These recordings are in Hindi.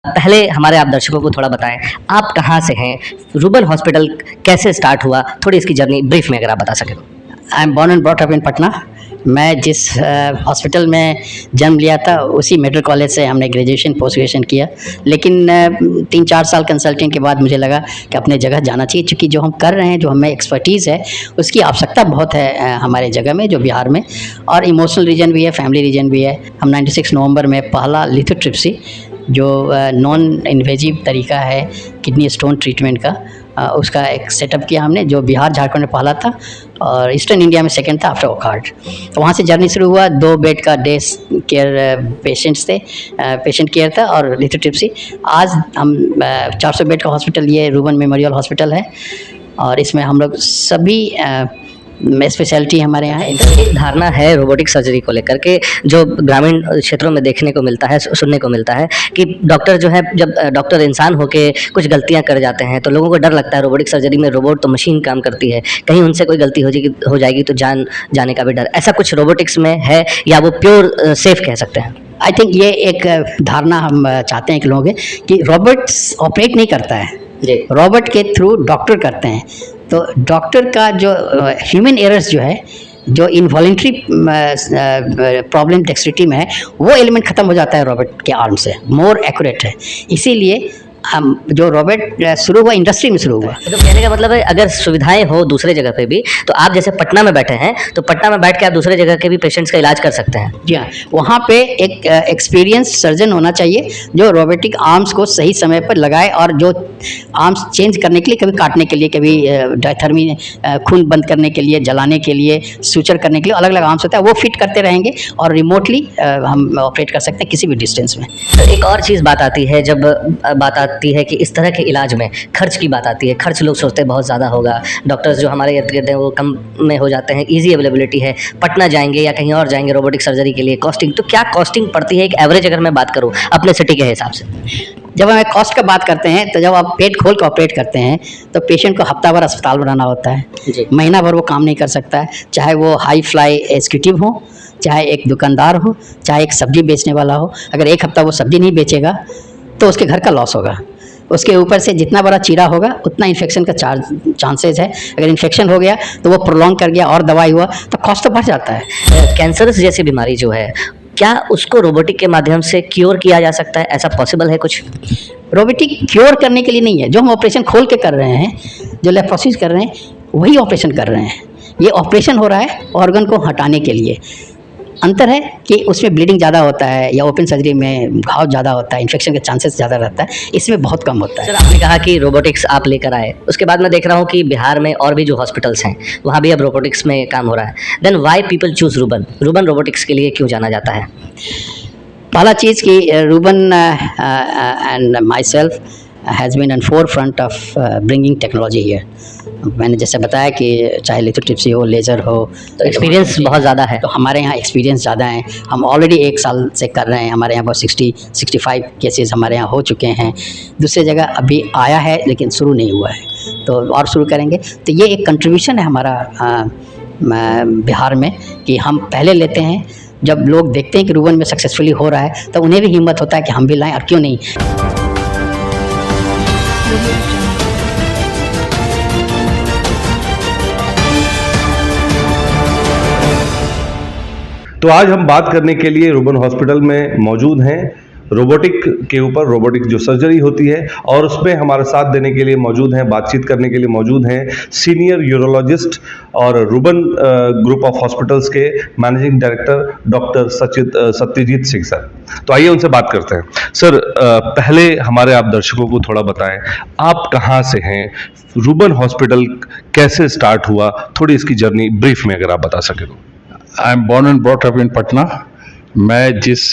पहले हमारे आप दर्शकों को थोड़ा बताएं, आप कहाँ से हैं, रूबन हॉस्पिटल कैसे स्टार्ट हुआ, थोड़ी इसकी जर्नी ब्रीफ में अगर आप बता सकें तो। I am born and brought up in Patna. मैं जिस हॉस्पिटल में जन्म लिया था उसी मेडिकल कॉलेज से हमने ग्रेजुएशन पोस्ट ग्रेजुएशन किया, लेकिन 3-4 साल कंसल्टिंग के बाद मुझे लगा कि अपने जगह जाना चाहिए, क्योंकि जो हम कर रहे हैं, जो हमें एक्सपर्टीज़ है, उसकी आवश्यकता बहुत है हमारे जगह में, जो बिहार में, और इमोशनल रीजन भी है, फैमिली रीजन भी है। हम 96 नवंबर में पहला लिथोट्रिप्सी, जो नॉन इन्वेजिव तरीका है किडनी स्टोन ट्रीटमेंट का, उसका एक सेटअप किया हमने, जो बिहार झारखंड में पहला था और ईस्टर्न इंडिया में सेकंड था आफ्टर ओकहार्ट। तो वहाँ से जर्नी शुरू हुआ। 2 बेड का डे केयर पेशेंट्स थे, पेशेंट केयर था और लिथोट्रिप्सी। आज हम 400 बेड का हॉस्पिटल, ये रूबन मेमोरियल हॉस्पिटल है, और इसमें हम लोग सभी स्पेशलिटी हमारे यहाँ एक धारणा है रोबोटिक सर्जरी को लेकर के, जो ग्रामीण क्षेत्रों में देखने को मिलता है, सुनने को मिलता है कि डॉक्टर जो है, जब डॉक्टर इंसान होके कुछ गलतियां कर जाते हैं तो लोगों को डर लगता है। रोबोटिक सर्जरी में रोबोट तो मशीन काम करती है, कहीं उनसे कोई गलती हो जाएगी तो जान जाने का भी डर। ऐसा कुछ रोबोटिक्स में है या वो प्योर सेफ कह सकते हैं? आई थिंक ये एक धारणा हम चाहते हैं कि लोगों कि रोबोट्स ऑपरेट नहीं करता है जी, रोबोट के थ्रू डॉक्टर करते हैं। तो डॉक्टर का जो ह्यूमन एरर्स जो है, जो इनवॉलेंट्री प्रॉब्लम डेक्सटिटी में है, वो एलिमेंट ख़त्म हो जाता है रोबोट के आर्म से, मोर एक्यूरेट है। इसीलिए हम जो रोबोट शुरू हुआ इंडस्ट्री में शुरू हुआ। तो कहने का मतलब है, अगर सुविधाएं हो दूसरे जगह पे भी, तो आप जैसे पटना में बैठे हैं तो पटना में बैठ के आप दूसरे जगह के भी पेशेंट्स का इलाज कर सकते हैं। जी हाँ, वहाँ पे एक एक्सपीरियंस सर्जन होना चाहिए जो रोबोटिक आर्म्स को सही समय पर लगाए, और जो आर्म्स चेंज करने के लिए, कभी काटने के लिए, कभी डायथर्मी खून बंद करने के लिए, जलाने के लिए, सूचर करने के लिए अलग अलग आर्म्स होता है, वो फिट करते रहेंगे और रिमोटली हम ऑपरेट कर सकते हैं किसी भी डिस्टेंस में। तो एक और चीज़ बात आती है, जब बात आती है कि इस तरह के इलाज में खर्च की बात आती है। खर्च लोग सोचते हैं बहुत ज़्यादा होगा, डॉक्टर्स जो हमारे इर्द गिर्द हैं वो कम में हो जाते हैं, ईजी अवेलेबिलिटी है, पटना जाएंगे या कहीं और जाएंगे रोबोटिक सर्जरी के लिए, कॉस्टिंग तो क्या कॉस्टिंग पड़ती है एक एवरेज, अगर मैं बात करूँ अपने सिटी के हिसाब से? जब हम कॉस्ट का बात करते हैं, तो जब आप पेट खोल कर ऑपरेट करते हैं तो पेशेंट को हफ्ता भर अस्पताल बनाना होता है जी। महीना भर वो काम नहीं कर सकता है, चाहे वो हाई फ्लाई एग्जीक्यूटिव हो, चाहे एक दुकानदार हो, चाहे एक सब्जी बेचने वाला हो। अगर एक हफ्ता वो सब्जी नहीं बेचेगा तो उसके घर का लॉस होगा। उसके ऊपर से जितना बड़ा चीरा होगा उतना इन्फेक्शन का चांसेस है। अगर इन्फेक्शन हो गया तो वो प्रोलॉन्ग कर गया और दवाई हुआ तो कॉस्ट तो बढ़ जाता है। कैंसरस जैसी बीमारी जो है, क्या उसको रोबोटिक के माध्यम से क्योर किया जा सकता है? ऐसा पॉसिबल है कुछ? रोबोटिक क्योर करने के लिए नहीं है। जो हम ऑपरेशन खोल के कर रहे हैं, जो लेप्रोसिस कर रहे हैं, वही ऑपरेशन कर रहे हैं। ये ऑपरेशन हो रहा है ऑर्गन को हटाने के लिए। अंतर है कि उसमें ब्लीडिंग ज़्यादा होता है, या ओपन सर्जरी में घाव ज़्यादा होता है, इन्फेक्शन के चांसेस ज़्यादा रहता है, इसमें बहुत कम होता है। सर, आपने कहा कि रोबोटिक्स आप लेकर आए, उसके बाद मैं देख रहा हूँ कि बिहार में और भी जो हॉस्पिटल्स हैं वहाँ भी अब रोबोटिक्स में काम हो रहा है। Then why people choose Ruban? Ruban robotics के लिए क्यों जाना जाता है? पहला चीज़ कि Ruban and myself has been an forefront of bringing technology here. मैंने जैसे बताया कि चाहे लिथोट्रिप्सी हो, लेज़र हो, तो एक्सपीरियंस बहुत ज़्यादा है। तो हमारे यहाँ एक्सपीरियंस ज़्यादा है। हम ऑलरेडी 1 साल से कर रहे हैं। हमारे यहाँ बहुत 60-65 केसेस हमारे यहाँ हो चुके हैं। दूसरी जगह अभी आया है लेकिन शुरू नहीं हुआ है, तो और शुरू करेंगे। तो ये एक कंट्रीब्यूशन है हमारा बिहार में, कि हम पहले लेते हैं। जब लोग देखते हैं कि रूबन में सक्सेसफुली हो रहा है तो उन्हें भी हिम्मत होता है कि हम भी लाएं, और क्यों नहीं। तो आज हम बात करने के लिए रूबन हॉस्पिटल में मौजूद हैं, रोबोटिक के ऊपर, रोबोटिक जो सर्जरी होती है, और उसमें हमारे साथ देने के लिए मौजूद हैं, बातचीत करने के लिए मौजूद हैं सीनियर यूरोलॉजिस्ट और रूबन ग्रुप ऑफ हॉस्पिटल्स के managing director doctor Satyajit Singh sir. तो आइए उनसे बात करते हैं। सर, पहले हमारे आप दर्शकों को थोड़ा बताएं, आप कहाँ से हैं, रूबन हॉस्पिटल कैसे स्टार्ट हुआ, थोड़ी इसकी जर्नी ब्रीफ में अगर आप बता सकें तो। I am born and brought up in Patna. मैं जिस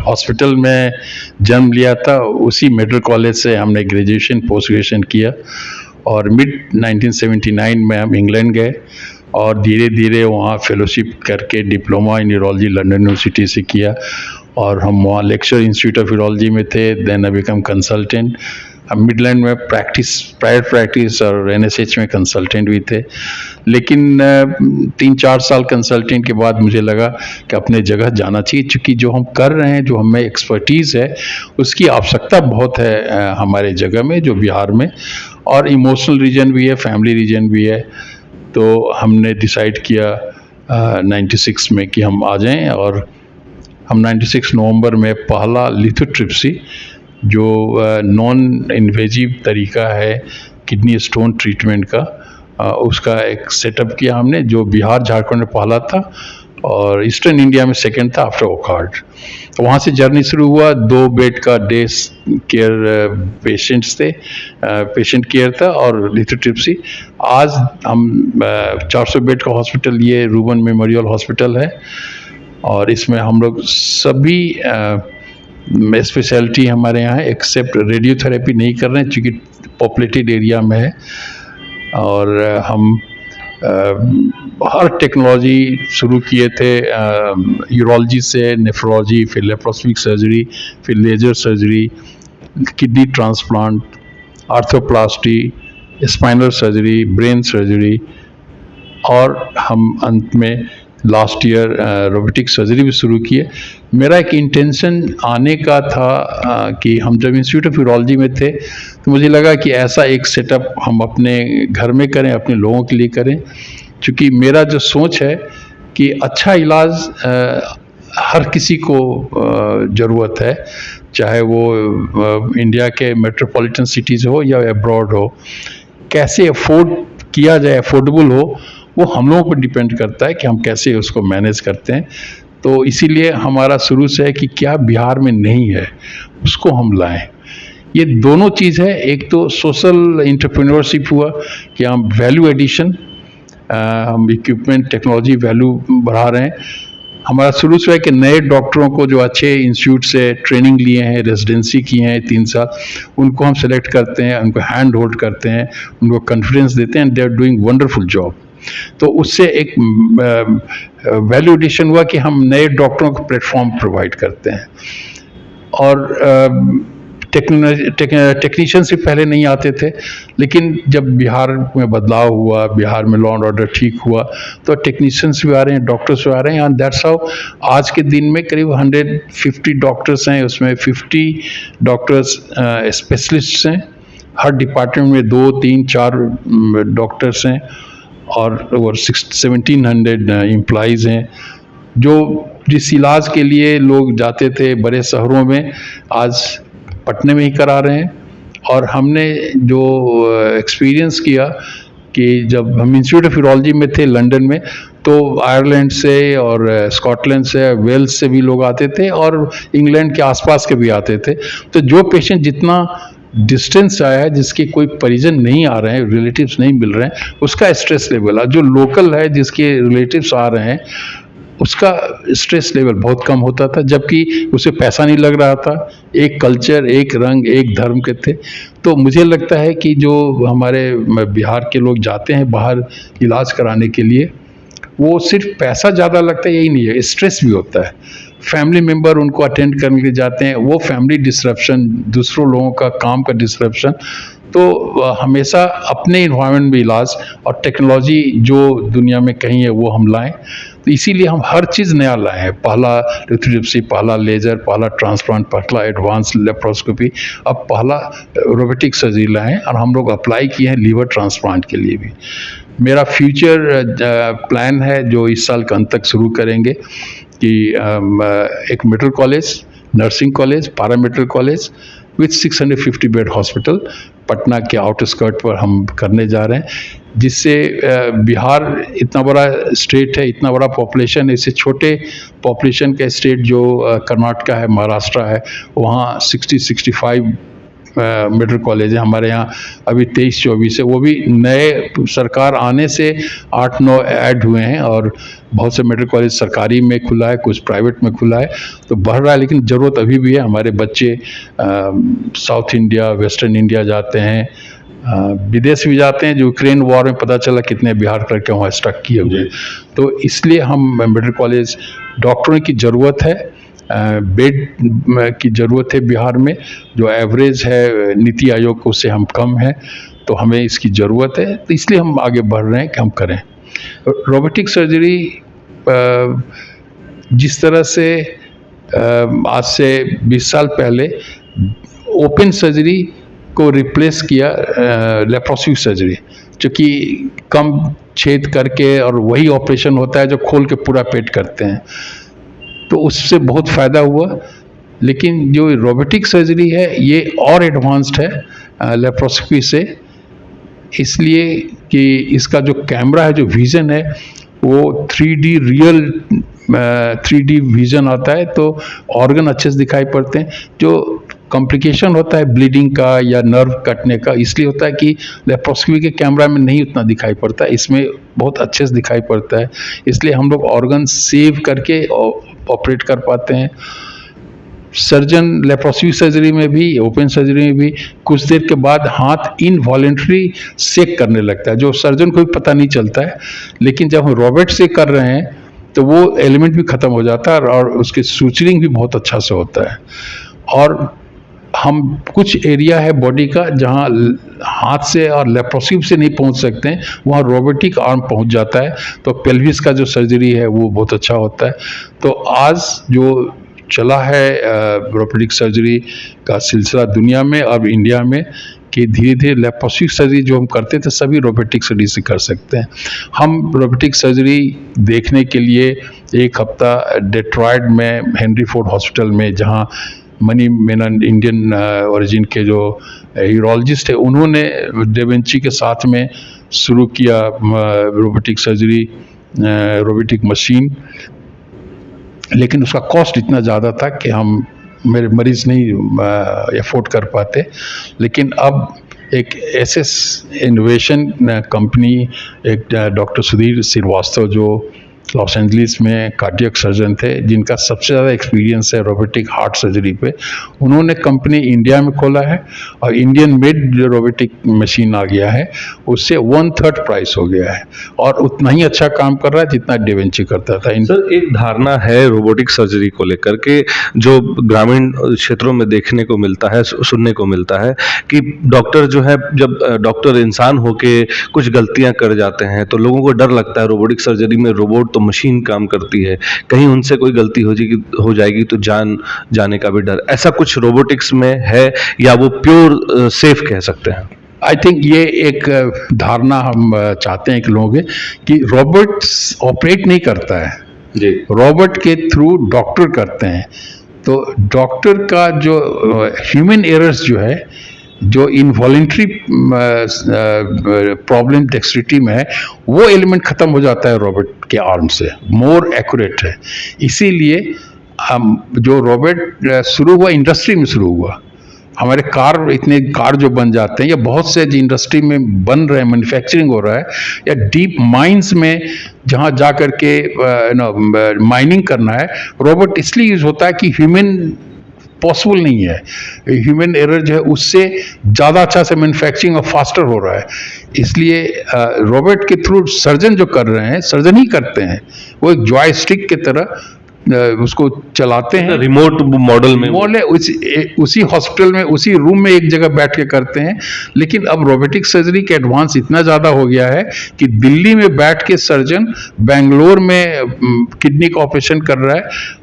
हॉस्पिटल में जन्म लिया था उसी मेडिकल कॉलेज से हमने ग्रेजुएशन पोस्ट ग्रेजुएशन किया, और मिड 1979 में हम इंग्लैंड गए और धीरे धीरे वहाँ फेलोशिप करके diploma in urology London university से किया, और हम वहाँ लेक्चर इंस्टीट्यूट ऑफ यूरोलॉजी में थे। Then I become consultant. हम मिडलैंड में प्राइवेट प्रैक्टिस और एनएसएच में कंसल्टेंट भी थे। लेकिन 3-4 साल कंसल्टेंट के बाद मुझे लगा कि अपने जगह जाना चाहिए, क्योंकि जो हम कर रहे हैं, जो हमें एक्सपर्टीज़ है, उसकी आवश्यकता बहुत है हमारे जगह में, जो बिहार में, और इमोशनल रीजन भी है, फैमिली रीजन भी है। तो हमने डिसाइड किया 96 में कि हम आ जाएं, और हम 96 नवंबर में पहला लिथोट्रिप्सी, जो नॉन इन्वेजिव तरीका है किडनी स्टोन ट्रीटमेंट का, उसका एक सेटअप किया हमने, जो बिहार झारखंड में पहला था और ईस्टर्न इंडिया में सेकंड था आफ्टर ओकार्ड। तो वहाँ से जर्नी शुरू हुआ। 2 बेड का डे केयर पेशेंट केयर था और लिथोट्रिप्सी। आज हम 400 बेड का हॉस्पिटल, ये रूबन मेमोरियल हॉस्पिटल है, और इसमें हम लोग सभी स्पेशलिटी हमारे यहाँ है, एक्सेप्ट रेडियोथेरेपी नहीं कर रहे हैं क्योंकि पॉपुलेटेड एरिया में है। और हम हर टेक्नोलॉजी शुरू किए थे, यूरोलॉजी से नेफ्रोलॉजी, फिर लेप्रोस्कोपिक सर्जरी, फिर laser surgery, kidney transplant, arthroplasty, spinal surgery, brain surgery, और हम अंत में लास्ट ईयर रोबोटिक सर्जरी भी शुरू किए। मेरा एक इंटेंशन आने का था कि हम जब इंस्टीट्यूट ऑफ यूरोलॉजी में थे तो मुझे लगा कि ऐसा एक सेटअप हम अपने घर में करें, अपने लोगों के लिए करें, क्योंकि मेरा जो सोच है कि अच्छा इलाज हर किसी को ज़रूरत है, चाहे वो इंडिया के मेट्रोपॉलिटन सिटीज़ हो या अब्रॉड हो। कैसे अफोर्ड किया जाए, अफोर्डेबल हो, वो हम लोगों पर डिपेंड करता है कि हम कैसे उसको मैनेज करते हैं। तो इसीलिए हमारा शुरू से है कि क्या बिहार में नहीं है उसको हम लाएं। ये दोनों चीज़ है, एक तो सोशल एंटरप्रेन्योरशिप हुआ कि हम वैल्यू एडिशन, हम इक्विपमेंट टेक्नोलॉजी वैल्यू बढ़ा रहे हैं। हमारा शुरू से है कि नए डॉक्टरों को जो अच्छे इंस्टीट्यूट से ट्रेनिंग लिए हैं, रेजिडेंसी की हैं 3 साल, उनको हम सेलेक्ट करते हैं, उनको हैंड होल्ड करते हैं, उनको कॉन्फिडेंस देते हैं, they are doing wonderful job. तो उससे एक वैल्यू एडिशन हुआ कि हम नए डॉक्टरों को प्लेटफॉर्म प्रोवाइड करते हैं। और टेक्नीशियन से पहले नहीं आते थे, लेकिन जब बिहार में बदलाव हुआ, बिहार में लॉ एंड ऑर्डर ठीक हुआ, तो टेक्नीशियंस भी आ रहे हैं, डॉक्टर्स भी आ रहे हैं। एंड दैट्स हाउ आज के दिन में करीब 150 डॉक्टर्स हैं, उसमें 50 डॉक्टर्स स्पेशलिस्ट्स हैं। हर डिपार्टमेंट में 2, 3, 4 डॉक्टर्स हैं, और 1700 एम्प्लॉइज़ हैं। जो जिस इलाज के लिए लोग जाते थे बड़े शहरों में, आज पटने में ही करा रहे हैं। और हमने जो एक्सपीरियंस किया कि जब हम इंस्टीट्यूट ऑफ यूरोलॉजी में थे लंदन में, तो आयरलैंड से और स्कॉटलैंड से, वेल्स से भी लोग आते थे, और इंग्लैंड के आसपास के भी आते थे। तो जो पेशेंट जितना डिस्टेंस आया है, जिसके कोई परिजन नहीं आ रहे हैं, रिलेटिव्स नहीं मिल रहे हैं, उसका स्ट्रेस लेवल है। जो लोकल है, जिसके रिलेटिव्स आ रहे हैं, उसका स्ट्रेस लेवल बहुत कम होता था, जबकि उसे पैसा नहीं लग रहा था। एक कल्चर, एक रंग, एक धर्म के थे। तो मुझे लगता है कि जो हमारे बिहार के लोग जाते हैं बाहर इलाज कराने के लिए, वो सिर्फ पैसा ज़्यादा लगता है यही नहीं है, स्ट्रेस भी होता है। फैमिली मेम्बर उनको अटेंड करने के लिए जाते हैं, वो फैमिली डिसरप्शन, दूसरों लोगों का काम का डिसरप्शन। तो हमेशा अपने इन्वायरमेंट में इलाज और टेक्नोलॉजी जो दुनिया में कहीं है वो हम लाएं। तो इसीलिए हम हर चीज़ नया लाए हैं। पहला लिथोट्रिप्सी, पहला लेजर, पहला ट्रांसप्लांट, पहला एडवांस लेप्रोस्कोपी, अब पहला रोबोटिक सर्जरी लाए हैं, और हम लोग अप्लाई किए हैं लीवर ट्रांसप्लांट के लिए भी। मेरा फ्यूचर प्लान है जो इस साल के अंत तक शुरू करेंगे कि एक medical college, nursing college, paramedical college with 650 bed hospital Patna के आउटस्कर्ट पर हम करने जा रहे हैं, जिससे बिहार इतना बड़ा स्टेट है, इतना बड़ा पॉपुलेशन है, इससे छोटे पॉपुलेशन का स्टेट जो कर्नाटका है, महाराष्ट्र है, वहाँ 60-65 मेडिकल कॉलेज है। हमारे यहाँ अभी 23-24 है, वो भी नए सरकार आने से 8-9 ऐड हुए हैं, और बहुत से मेडिकल कॉलेज सरकारी में खुला है, कुछ प्राइवेट में खुला है। तो बढ़ रहा है, लेकिन ज़रूरत अभी भी है। हमारे बच्चे साउथ इंडिया, वेस्टर्न इंडिया जाते हैं, विदेश भी जाते हैं। जो यूक्रेन वॉर में पता चला कितने बिहार करके वहाँ स्टक किए हुए। तो इसलिए हम मेडिकल कॉलेज, डॉक्टरों की ज़रूरत है, बेड की ज़रूरत है बिहार में, जो एवरेज है नीति आयोग उससे हम कम है, तो हमें इसकी ज़रूरत है, तो इसलिए हम आगे बढ़ रहे हैं कि हम करें रोबोटिक सर्जरी। जिस तरह से आज से 20 साल पहले ओपन सर्जरी को रिप्लेस किया लेप्रोस्कोपिक सर्जरी, जो कि कम छेद करके और वही ऑपरेशन होता है जो खोल के पूरा पेट करते हैं, तो उससे बहुत फ़ायदा हुआ। लेकिन जो रोबोटिक सर्जरी है ये और एडवांस्ड है लेप्रोस्कोपी से, इसलिए कि इसका जो कैमरा है, जो विज़न है, वो 3D रियल 3D विज़न आता है, तो ऑर्गन अच्छे से दिखाई पड़ते हैं। जो कॉम्प्लिकेशन होता है ब्लीडिंग का या नर्व कटने का, इसलिए होता है कि लेप्रोस्कोपी के कैमरा में नहीं उतना दिखाई पड़ता, इसमें बहुत अच्छे से दिखाई पड़ता है, इसलिए हम लोग ऑर्गन सेव करके ऑपरेट कर पाते हैं। सर्जन लेप्रोस्कोपिक सर्जरी में भी, ओपन सर्जरी में भी कुछ देर के बाद हाथ इनवॉलेंट्री सेक करने लगता है, जो सर्जन को भी पता नहीं चलता है, लेकिन जब हम रोबोट से कर रहे हैं तो वो एलिमेंट भी ख़त्म हो जाता है और उसकी सूचरिंग भी बहुत अच्छा से होता है। और हम कुछ एरिया है बॉडी का जहाँ हाथ से और लेप्रोस्कोपी से नहीं पहुँच सकते हैं, वहाँ रोबोटिक आर्म पहुँच जाता है, तो पेल्विस का जो सर्जरी है वो बहुत अच्छा होता है। तो आज जो चला है रोबोटिक सर्जरी का सिलसिला दुनिया में और इंडिया में, कि धीरे धीरे लेप्रोस्कोपिक सर्जरी जो हम करते थे सभी रोबोटिक सर्जरी से कर सकते हैं। हम रोबोटिक सर्जरी देखने के लिए एक हफ्ता डेट्रॉयट में हेनरी फोर्ड हॉस्पिटल में, जहाँ मनी मेनन इंडियन ओरिजिन के जो यूरोलॉजिस्ट है, उन्होंने डेविंची के साथ में शुरू किया रोबोटिक सर्जरी, रोबोटिक मशीन। लेकिन उसका कॉस्ट इतना ज़्यादा था कि हम मेरे मरीज़ नहीं अफोर्ड कर पाते। लेकिन अब एक एसएस इनोवेशन कंपनी, एक डॉक्टर सुधीर श्रीवास्तव जो लॉस एंजलिस में कार्डियक सर्जन थे, जिनका सबसे ज़्यादा एक्सपीरियंस है रोबोटिक हार्ट सर्जरी पे, उन्होंने कंपनी इंडिया में खोला है और इंडियन मेड जो रोबोटिक मशीन आ गया है उससे 1/3 प्राइस हो गया है और उतना ही अच्छा काम कर रहा है जितना डेविंची करता था। सर, एक धारणा है रोबोटिक सर्जरी को लेकर के जो ग्रामीण क्षेत्रों में देखने को मिलता है, सुनने को मिलता है कि डॉक्टर जो है, जब डॉक्टर इंसान होके कुछ गलतियां कर जाते हैं तो लोगों को डर लगता है रोबोटिक सर्जरी में रोबोट तो मशीन काम करती है, कहीं उनसे कोई गलती हो जाएगी तो जान जाने का भी डर, ऐसा कुछ रोबोटिक्स में है या वो प्योर सेफ कह सकते हैं? आई थिंक ये एक धारणा हम चाहते हैं कि लोगों के, कि रोबोट ऑपरेट नहीं करता है जी, रोबोट के थ्रू डॉक्टर करते हैं। तो डॉक्टर का जो ह्यूमन एरर्स जो है, जो इनवॉलेंट्री प्रॉब्लम डेक्स्ट्रिटी में है, वो एलिमेंट ख़त्म हो जाता है रोबोट के आर्म से, मोर एक्यूरेट है। इसीलिए हम जो रोबोट शुरू हुआ इंडस्ट्री में शुरू हुआ, हमारे इतने कार जो बन जाते हैं या बहुत से जो इंडस्ट्री में बन रहे हैं, मैन्युफैक्चरिंग हो रहा है, या डीप माइंस में जहाँ जा कर के माइनिंग करना है, रोबोट इसलिए यूज़ होता है कि ह्यूमन पॉसिबल नहीं है, ह्यूमन एरर जो है उससे ज़्यादा अच्छा से मैन्युफैक्चरिंग और फास्टर हो रहा है। इसलिए रोबोट के थ्रू सर्जन जो कर रहे हैं, सर्जन ही करते हैं, वो एक जॉयस्टिक की तरह उसको चलाते हैं, रिमोट मॉडल में उसी हॉस्पिटल में, उसी रूम में एक जगह बैठ के करते हैं। लेकिन अब रोबोटिक सर्जरी के एडवांस इतना ज़्यादा हो गया है कि दिल्ली में बैठ के सर्जन बेंगलोर में किडनी का ऑपरेशन कर रहा है,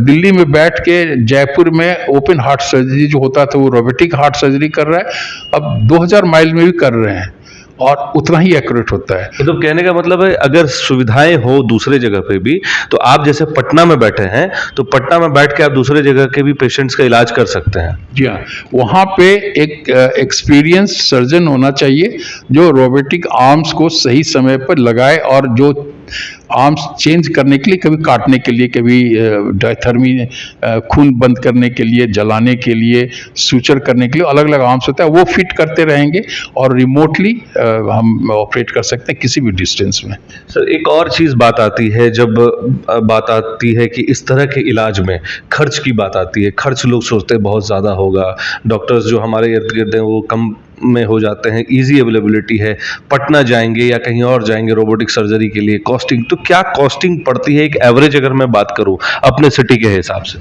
दिल्ली में बैठ के जयपुर में ओपन हार्ट सर्जरी जो होता था वो रोबोटिक हार्ट सर्जरी कर रहा है, अब 2000 माइल में भी कर रहे हैं और उतना ही एक्यूरेट होता है। तो कहने का मतलब है, अगर सुविधाएं हो दूसरे जगह पे भी, तो आप जैसे पटना में बैठे हैं तो पटना में बैठ के आप दूसरे जगह के भी पेशेंट्स का इलाज कर सकते हैं। जी हाँ, वहाँ पे एक एक्सपीरियंस सर्जन होना चाहिए जो रोबोटिक आर्म्स को सही समय पर लगाए और जो आर्म्स चेंज करने के लिए, कभी काटने के लिए, कभी डायथर्मी खून बंद करने के लिए, जलाने के लिए, सूचर करने के लिए अलग अलग आर्म्स होता है, वो फिट करते रहेंगे और रिमोटली हम ऑपरेट कर सकते हैं किसी भी डिस्टेंस में। सर, एक और चीज़ बात आती है, जब बात आती है कि इस तरह के इलाज में खर्च की बात आती है, खर्च लोग सोचते हैं बहुत ज़्यादा होगा, डॉक्टर्स जो हमारे इर्द गिर्द हैं वो कम में हो जाते हैं, इजी अवेलेबिलिटी है, पटना जाएंगे या कहीं और जाएंगे रोबोटिक सर्जरी के लिए, कॉस्टिंग तो क्या कॉस्टिंग पड़ती है एक एवरेज अगर मैं बात करूं अपने सिटी के हिसाब से?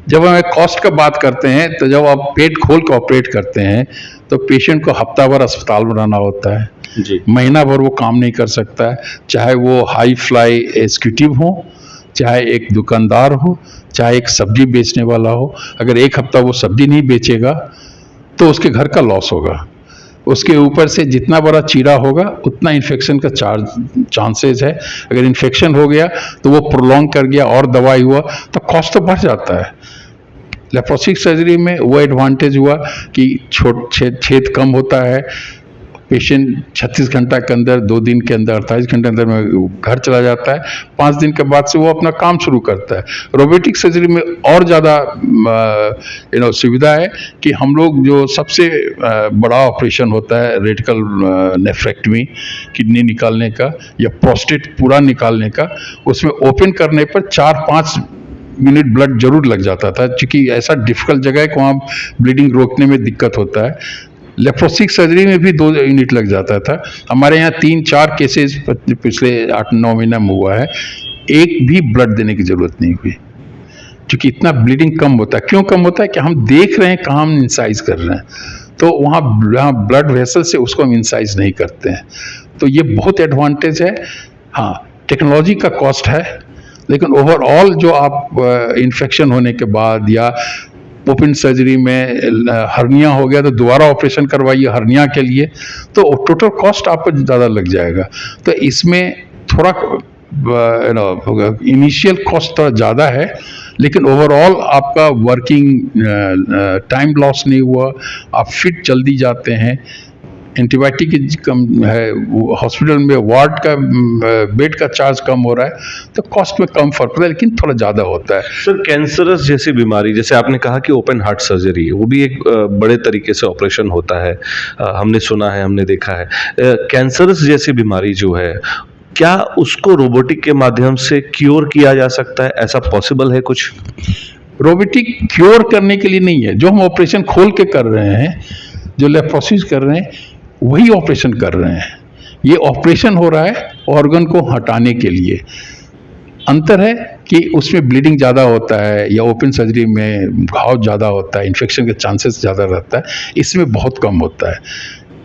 जब हम कॉस्ट का बात करते हैं तो जब आप पेट खोल के ऑपरेट करते हैं तो पेशेंट को हफ्ता भर अस्पताल में रहना होता है जी। महीना भर वो काम नहीं कर सकता है, चाहे वो हाई फ्लाई एग्जीक्यूटिव हो, चाहे एक दुकानदार हो, चाहे एक सब्जी बेचने वाला हो। अगर एक हफ्ता वो सब्जी नहीं बेचेगा तो उसके घर का लॉस होगा, उसके ऊपर से जितना बड़ा चीरा होगा उतना इन्फेक्शन का चांसेस है। अगर इन्फेक्शन हो गया तो वो प्रोलॉन्ग कर गया और दवाई हुआ तो कॉस्ट तो बढ़ जाता है। लेप्रोस्कोपिक सर्जरी में वो एडवांटेज हुआ कि छेद कम होता है, पेशेंट 36 घंटा के अंदर, 2 दिन के अंदर, 48 घंटे अंदर में घर चला जाता है, 5 दिन के बाद से वो अपना काम शुरू करता है। रोबोटिक सर्जरी में और ज़्यादा सुविधा है कि हम लोग जो सबसे बड़ा ऑपरेशन होता है रेडिकल नेफ्रेक्टमी, किडनी निकालने का या प्रोस्टेट पूरा निकालने का, उसमें ओपन करने पर 4-5 मिनट ब्लड जरूर लग जाता था, क्योंकि ऐसा डिफिकल्ट जगह है कि वहाँ ब्लीडिंग रोकने में दिक्कत होता है। लेप्रोस्कोपिक सर्जरी में भी 2 यूनिट लग जाता था। हमारे यहाँ 3-4 केसेस पिछले 8-9 महीना में हुआ है, एक भी ब्लड देने की ज़रूरत नहीं हुई, क्योंकि इतना ब्लीडिंग कम होता है। क्यों कम होता है कि हम देख रहे हैं कहाँ हम इंसाइज कर रहे हैं, तो वहाँ ब्लड वेसल से उसको हम इंसाइज नहीं करते हैं। तो ये बहुत एडवांटेज है। हाँ, टेक्नोलॉजी का कॉस्ट है, लेकिन ओवरऑल जो आप इन्फेक्शन होने के बाद या ओपन सर्जरी में हर्निया हो गया तो दोबारा ऑपरेशन करवाइए हर्निया के लिए, तो टोटल कॉस्ट आपको ज़्यादा लग जाएगा। तो इसमें थोड़ा इनिशियल कॉस्ट थोड़ा ज़्यादा है, लेकिन ओवरऑल आपका वर्किंग टाइम लॉस नहीं हुआ, आप फिट जल्दी जाते हैं। एंटीबायोटिक की कम है, हॉस्पिटल में वार्ड का बेड का चार्ज कम हो रहा है, तो कॉस्ट में कम फर्क पड़ता है, लेकिन थोड़ा ज़्यादा होता है। सर, कैंसरस जैसी बीमारी, जैसे आपने कहा कि ओपन हार्ट सर्जरी है, वो भी एक बड़े तरीके से ऑपरेशन होता है, हमने सुना है, हमने देखा है। कैंसरस जैसी बीमारी जो है, क्या उसको रोबोटिक के माध्यम से क्योर किया जा सकता है? ऐसा पॉसिबल है कुछ? रोबोटिक क्योर करने के लिए नहीं है। जो हम ऑपरेशन खोल के कर रहे हैं, जो लेप्रोसिस कर रहे हैं, वही ऑपरेशन कर रहे हैं। ये ऑपरेशन हो रहा है ऑर्गन को हटाने के लिए। अंतर है कि उसमें ब्लीडिंग ज़्यादा होता है या ओपन सर्जरी में घाव ज़्यादा होता है, इन्फेक्शन के चांसेस ज़्यादा रहता है, इसमें बहुत कम होता है।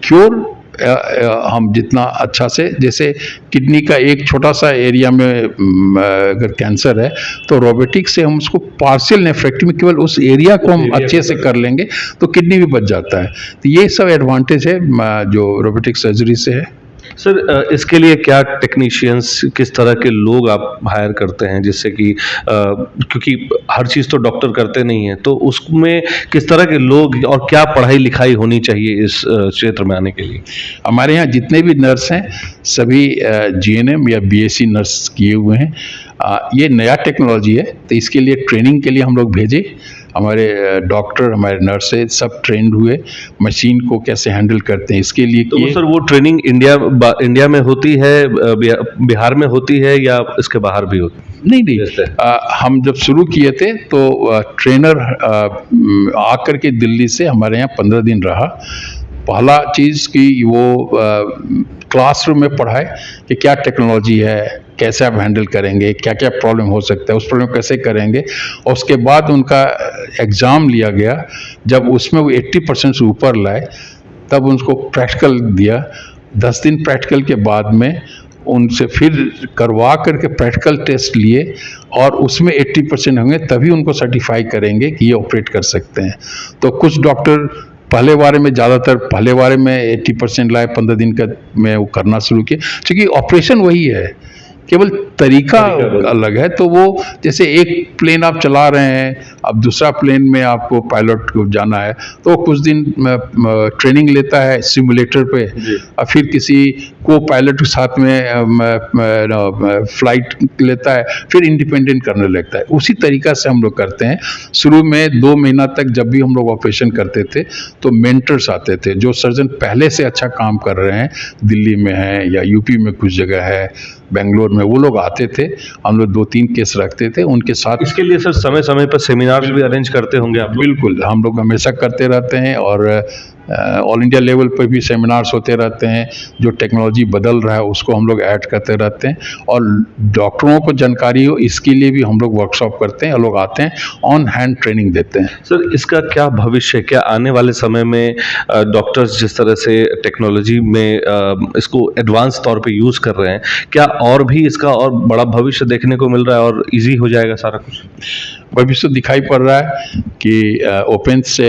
क्योर हम जितना अच्छा से, जैसे किडनी का एक छोटा सा एरिया में अगर कैंसर है तो रोबोटिक से हम उसको पार्शियल नेफ्रेक्टमी, केवल उस एरिया को हम अच्छे से कर लेंगे तो किडनी भी बच जाता है। तो ये सब एडवांटेज है जो रोबोटिक सर्जरी से है। सर, इसके लिए क्या टेक्नीशियंस, किस तरह के लोग आप हायर करते हैं, जिससे कि क्योंकि हर चीज़ तो डॉक्टर करते नहीं हैं, तो उसमें किस तरह के लोग और क्या पढ़ाई लिखाई होनी चाहिए इस क्षेत्र में आने के लिए? हमारे यहाँ जितने भी नर्स हैं सभी जीएनएम या बीएससी नर्स किए हुए हैं। ये नया टेक्नोलॉजी है, तो इसके लिए ट्रेनिंग के लिए हम लोग भेजे। हमारे डॉक्टर, हमारे नर्सेज सब ट्रेंड हुए, मशीन को कैसे हैंडल करते हैं इसके लिए। तो सर, वो ट्रेनिंग इंडिया में होती है, बिहार में होती है या इसके बाहर भी होती है? नहीं, हम जब शुरू किए थे तो ट्रेनर आकर के दिल्ली से हमारे यहाँ 15 दिन रहा। पहला चीज़ कि वो क्लासरूम में पढ़ाए कि क्या टेक्नोलॉजी है, कैसे आप हैंडल करेंगे, क्या क्या प्रॉब्लम हो सकता है, उस प्रॉब्लम कैसे करेंगे। और उसके बाद उनका एग्ज़ाम लिया गया। जब उसमें वो 80% से ऊपर लाए तब उनको प्रैक्टिकल दिया। 10 दिन प्रैक्टिकल के बाद में उनसे फिर करवा करके प्रैक्टिकल टेस्ट लिए और उसमें 80% होंगे तभी उनको सर्टिफाई करेंगे कि ये ऑपरेट कर सकते हैं। तो कुछ डॉक्टर पहले बारे में, ज़्यादातर पहले बारे में 80% लाए, 15 दिन का में वो करना शुरू किए, क्योंकि ऑपरेशन वही है, केवल तरीका अलग है। तो वो जैसे एक प्लेन आप चला रहे हैं, अब दूसरा प्लेन में आपको पायलट को जाना है तो कुछ दिन ट्रेनिंग लेता है सिमुलेटर पे, और फिर किसी को पायलट के साथ में फ्लाइट लेता है, फिर इंडिपेंडेंट करने लगता है। उसी तरीका से हम लोग करते हैं। शुरू में 2 महीना तक जब भी हम लोग ऑपरेशन करते थे तो मेंटर्स आते थे, जो सर्जन पहले से अच्छा काम कर रहे हैं, दिल्ली में है या यूपी में कुछ जगह है, बेंगलोर में, वो लोग आते थे। हम लोग 2-3 केस रखते थे उनके साथ। इसके लिए सर समय समय पर सेमिनार्स भी अरेंज करते होंगे आप? बिल्कुल, हम लोग हमेशा करते रहते हैं और ऑल इंडिया लेवल पर भी सेमिनार्स होते रहते हैं, जो टेक्नोलॉजी बदल रहा है उसको हम लोग ऐड करते रहते हैं, और डॉक्टरों को जानकारी हो इसके लिए भी हम लोग वर्कशॉप करते हैं, लोग आते हैं, ऑन हैंड ट्रेनिंग देते हैं। सर, इसका क्या भविष्य है? क्या आने वाले समय में डॉक्टर्स जिस तरह से टेक्नोलॉजी में इसको एडवांस तौर पे यूज़ कर रहे हैं, क्या और भी इसका और बड़ा भविष्य देखने को मिल रहा है और इजी हो जाएगा सारा कुछ? भविष्य दिखाई पड़ रहा है कि ओपन से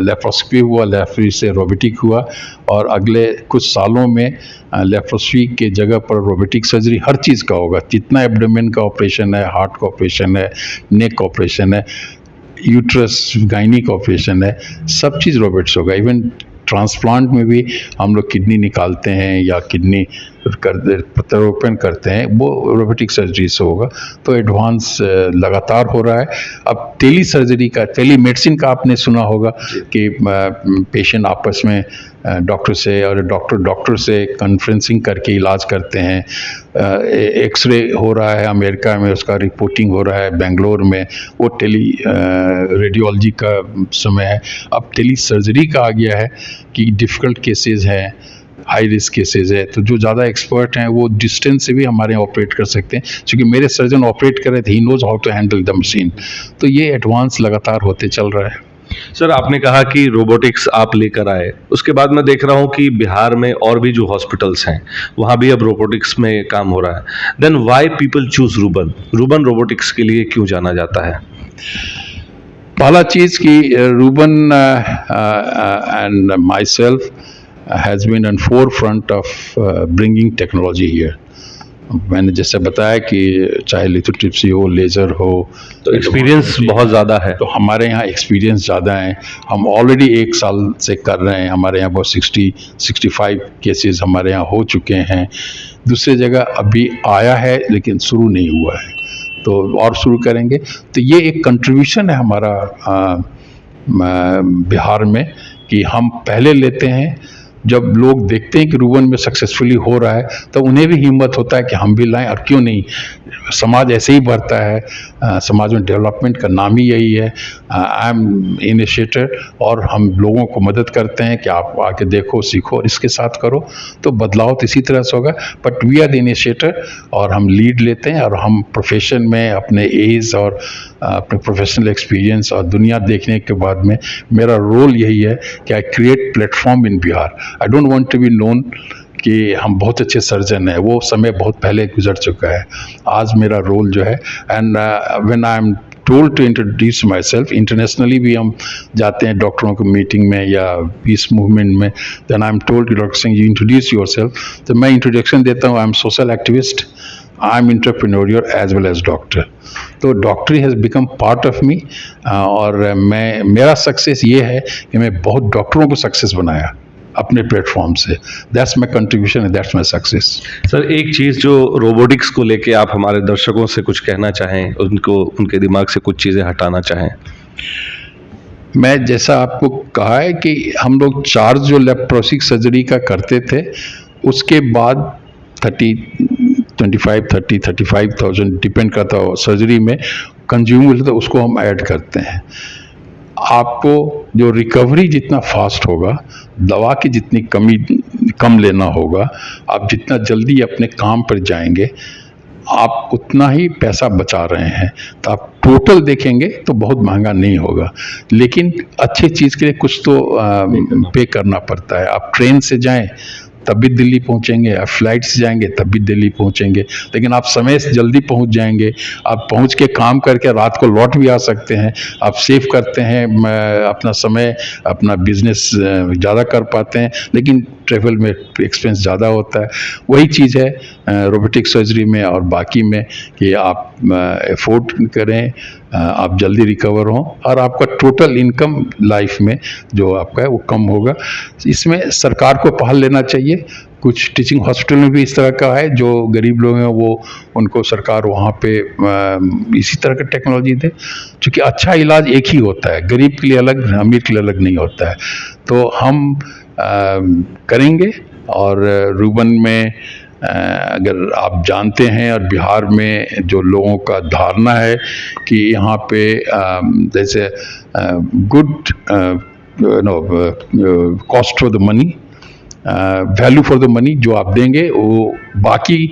लेप्रोस्कोपी हुआ, लेप्रोस्कोपी से रोबोटिक हुआ, और अगले कुछ सालों में लेप्रोस्कोपी के जगह पर रोबोटिक सर्जरी हर चीज़ का होगा। जितना एब्डोमेन का ऑपरेशन है, हार्ट का ऑपरेशन है, नेक का ऑपरेशन है, यूट्रस गायनी का ऑपरेशन है, सब चीज़ रोबोट्स होगा। इवन ट्रांसप्लांट में भी हम लोग किडनी निकालते हैं या किडनी प्रत्यारोपण करते हैं, वो रोबोटिक सर्जरी से होगा। तो एडवांस लगातार हो रहा है। अब टेली सर्जरी का, टेली मेडिसिन का आपने सुना होगा कि पेशेंट आपस में डॉक्टर से और डॉक्टर से कॉन्फ्रेंसिंग करके इलाज करते हैं। एक्सरे हो रहा है अमेरिका में, उसका रिपोर्टिंग हो रहा है बेंगलोर में, वो टेली रेडियोलॉजी का समय है। अब टेली सर्जरी का आ गया है कि डिफ़िकल्ट केसेस हैं, हाई रिस्क केसेस है, तो जो ज़्यादा एक्सपर्ट हैं वो डिस्टेंस से भी हमारे यहाँ ऑपरेट कर सकते हैं, क्योंकि मेरे सर्जन ऑपरेट कर रहे थे, he knows how to handle the machine. तो ये एडवांस लगातार होते चल रहा है। सर, आपने कहा कि रोबोटिक्स आप लेकर आए, उसके बाद मैं देख रहा हूं कि बिहार में और भी जो हॉस्पिटल्स हैं वहां भी अब रोबोटिक्स में काम हो रहा है। Then why people choose Ruban? Ruban robotics के लिए क्यों जाना जाता है? पहला चीज़ कि Ruban and myself has been on forefront of bringing technology here. मैंने जैसे बताया कि चाहे लिथोट्रिप्सी हो, लेज़र हो, तो एक्सपीरियंस बहुत ज़्यादा है। तो हमारे यहाँ एक्सपीरियंस ज़्यादा है। हम ऑलरेडी 1 साल से कर रहे हैं। हमारे यहाँ बहुत 60-65 केसेस हमारे यहाँ हो चुके हैं। दूसरी जगह अभी आया है लेकिन शुरू नहीं हुआ है, तो और शुरू करेंगे। तो ये एक कंट्रीब्यूशन है हमारा बिहार में कि हम पहले लेते हैं। जब लोग देखते हैं कि रूबन में सक्सेसफुली हो रहा है तो उन्हें भी हिम्मत होता है कि हम भी लाएं, और क्यों नहीं, समाज ऐसे ही बढ़ता है। समाज में डेवलपमेंट का नाम ही यही है। आई एम इनिशिएटर, और हम लोगों को मदद करते हैं कि आप आके देखो, सीखो और इसके साथ करो, तो बदलाव तो इसी तरह से होगा। But we are the initiator, और हम लीड लेते हैं, और हम प्रोफेशन में अपने एज और अपने प्रोफेशनल एक्सपीरियंस और दुनिया देखने के बाद में मेरा रोल यही है कि I create platform in Bihar. I don't want to be known कि हम बहुत अच्छे सर्जन हैं, वो समय बहुत पहले गुजर चुका है। आज मेरा रोल जो है, and when I am told to introduce myself, internationally भी हम जाते हैं डॉक्टरों की मीटिंग में या पीस मूवमेंट में, then I am told to doctor Singh, you introduce yourself. तो मैं इंट्रोडक्शन देता हूँ, I am social activist, I am entrepreneur as well as doctor. तो डॉक्टरी has become part of me, और मेरा सक्सेस ये है कि मैं बहुत डॉक्टरों को सक्सेस बनाया अपने प्लेटफॉर्म से। That's my contribution and that's my success. Sir, एक चीज़ जो रोबोटिक्स को लेके आप हमारे दर्शकों से कुछ कहना चाहें, उनको उनके दिमाग से कुछ चीज़ें हटाना चाहें। मैं जैसा आपको कहा है कि हम लोग चार्ज जो लेप्रोस्कोपिक सर्जरी का करते थे, उसके बाद 35,000 डिपेंड करता हो सर्जरी में कंज्यूमेबल, तो उसको हम ऐड करते हैं। आपको जो रिकवरी जितना फास्ट होगा, दवा की जितनी कम लेना होगा, आप जितना जल्दी अपने काम पर जाएंगे, आप उतना ही पैसा बचा रहे हैं। तो आप टोटल देखेंगे तो बहुत महंगा नहीं होगा, लेकिन अच्छी चीज़ के लिए कुछ तो पे करना पड़ता है। आप ट्रेन से जाएं तब भी दिल्ली पहुंचेंगे, आप फ्लाइट से जाएंगे तब भी दिल्ली पहुंचेंगे, लेकिन आप समय से जल्दी पहुंच जाएंगे। आप पहुंच के काम करके रात को लौट भी आ सकते हैं। आप सेव करते हैं अपना समय, अपना बिजनेस ज़्यादा कर पाते हैं, लेकिन ट्रेवल में एक्सपेंस ज़्यादा होता है। वही चीज़ है रोबोटिक सर्जरी में और बाकी में कि आप एफोर्ड करें, आप जल्दी रिकवर हों, और आपका टोटल इनकम लाइफ में जो आपका है वो कम होगा। इसमें सरकार को पहल लेना चाहिए। कुछ टीचिंग हॉस्पिटल में भी इस तरह का है, जो गरीब लोग हैं वो उनको सरकार वहाँ पे इसी तरह की टेक्नोलॉजी दे, क्योंकि अच्छा इलाज एक ही होता है, गरीब के लिए अलग, अमीर के लिए अलग नहीं होता है। तो हम करेंगे। और रूबन में अगर आप जानते हैं, और बिहार में जो लोगों का धारणा है कि यहाँ पे जैसे good cost for the money, value for the money जो आप देंगे वो बाकी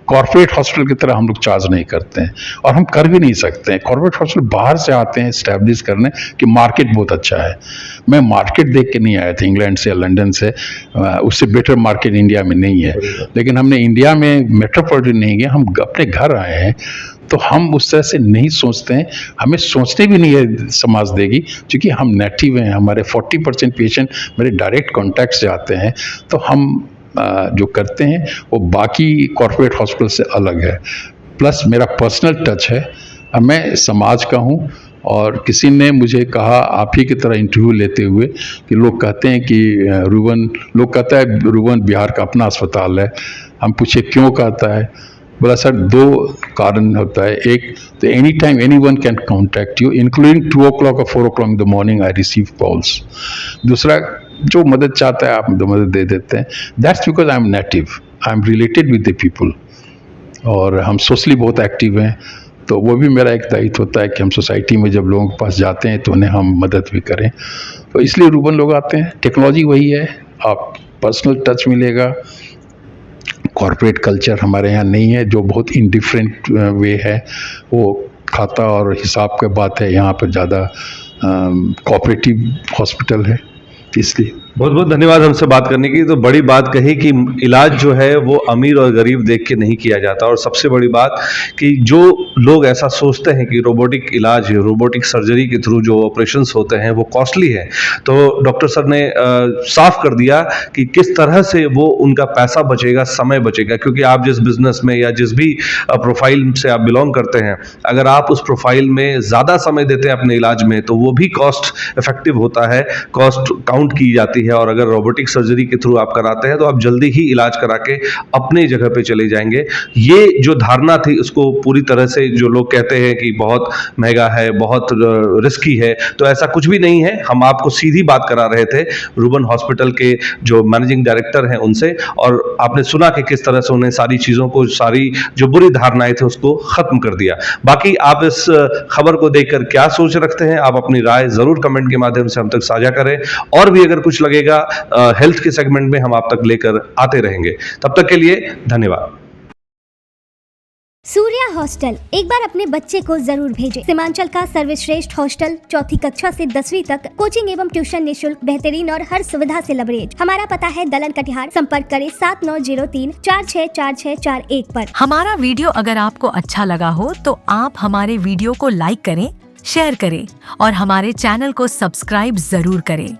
कॉर्पोरेट हॉस्पिटल की तरह हम लोग चार्ज नहीं करते हैं, और हम कर भी नहीं सकते हैं। कॉर्पोरेट हॉस्पिटल बाहर से आते हैं इस्टेब्लिश करने कि मार्केट बहुत अच्छा है। मैं मार्केट देख के नहीं आया था इंग्लैंड से या लंदन से, उससे बेटर मार्केट इंडिया में नहीं है। लेकिन हमने इंडिया में मेट्रोपॉलिटन नहीं गया, हम अपने घर आए हैं, तो हम उस तरह से नहीं सोचते हैं, हमें सोचने भी नहीं है समाज देगी, क्योंकि हम नेटिव हैं। हमारे 40% पेशेंट मेरे डायरेक्ट कॉन्टैक्ट से आते हैं, तो हम जो करते हैं वो बाकी कॉर्पोरेट हॉस्पिटल से अलग है। प्लस मेरा पर्सनल टच है, मैं समाज का हूँ। और किसी ने मुझे कहा आप ही की तरह इंटरव्यू लेते हुए कि लोग कहते हैं कि लोग कहता है रूबन बिहार का अपना अस्पताल है। हम पूछे क्यों कहता है, बोला सर 2 कारण होता है। एक तो any time any one can contact you, including 2 o'clock और 4 o'clock in the morning I receive calls. दूसरा, जो मदद चाहता है आप मदद दे देते हैं। That's because I am native, I am related with the people, और हम सोशली बहुत एक्टिव हैं। तो वो भी मेरा एक दायित्व होता है कि हम सोसाइटी में जब लोगों के पास जाते हैं तो उन्हें हम मदद भी करें। तो इसलिए रूबन लोग आते हैं। टेक्नोलॉजी वही है, आप पर्सनल टच मिलेगा। कॉर्पोरेट कल्चर हमारे यहाँ नहीं है, जो बहुत इनडिफरेंट वे है, वो खाता और हिसाब की बात है। यहाँ पर ज़्यादा कोऑपरेटिव हॉस्पिटल है, इसलिए। बहुत बहुत धन्यवाद हमसे बात करने की। तो बड़ी बात कही कि इलाज जो है वो अमीर और गरीब देख के नहीं किया जाता, और सबसे बड़ी बात कि जो लोग ऐसा सोचते हैं कि रोबोटिक इलाज, रोबोटिक सर्जरी के थ्रू जो ऑपरेशंस होते हैं वो कॉस्टली है, तो डॉक्टर सर ने साफ कर दिया कि किस तरह से वो उनका पैसा बचेगा, समय बचेगा। क्योंकि आप जिस बिजनेस में या जिस भी प्रोफाइल से आप बिलोंग करते हैं, अगर आप उस प्रोफाइल में ज़्यादा समय देते हैं अपने इलाज में, तो वो भी कॉस्ट इफेक्टिव होता है, कॉस्ट काउंट की जाती है। और अगर रोबोटिक सर्जरी के थ्रू आप कराते हैं तो आप जल्दी ही इलाज करा के अपने जगह पे चले जाएंगे। ये जो धारणा थी उसको पूरी तरह से, जो लोग कहते हैं कि बहुत महंगा है, बहुत रिस्की है, तो ऐसा कुछ भी नहीं है। हम आपको सीधी बात करा रहे थे रूबन हॉस्पिटल के जो मैनेजिंग डायरेक्टर हैं उनसे, और आपने सुना कि किस तरह से उन्हें सारी चीज़ों को, सारी जो बुरी धारणाएं थी उसको खत्म कर दिया। बाकी आप इस खबर को देखकर क्या सोच रखते हैं, आप अपनी राय जरूर कमेंट के माध्यम से हम तक साझा करें, और भी अगर कुछ लगेगा हेल्थ के सेगमेंट में हम आप तक लेकर आते रहेंगे। तब तक के लिए धन्यवाद। सूर्या हॉस्टल, एक बार अपने बच्चे को जरूर भेजें। सीमांचल का सर्वश्रेष्ठ हॉस्टल, 4ठी कक्षा से 10वीं तक, कोचिंग एवं ट्यूशन निःशुल्क, बेहतरीन और हर सुविधा से लबरेज। हमारा पता है दलन कटिहार। संपर्क करें 7903 464641 पर। हमारा वीडियो अगर आपको अच्छा लगा हो तो आप हमारे वीडियो को लाइक करें, शेयर करें और हमारे चैनल को सब्सक्राइब जरूर करें।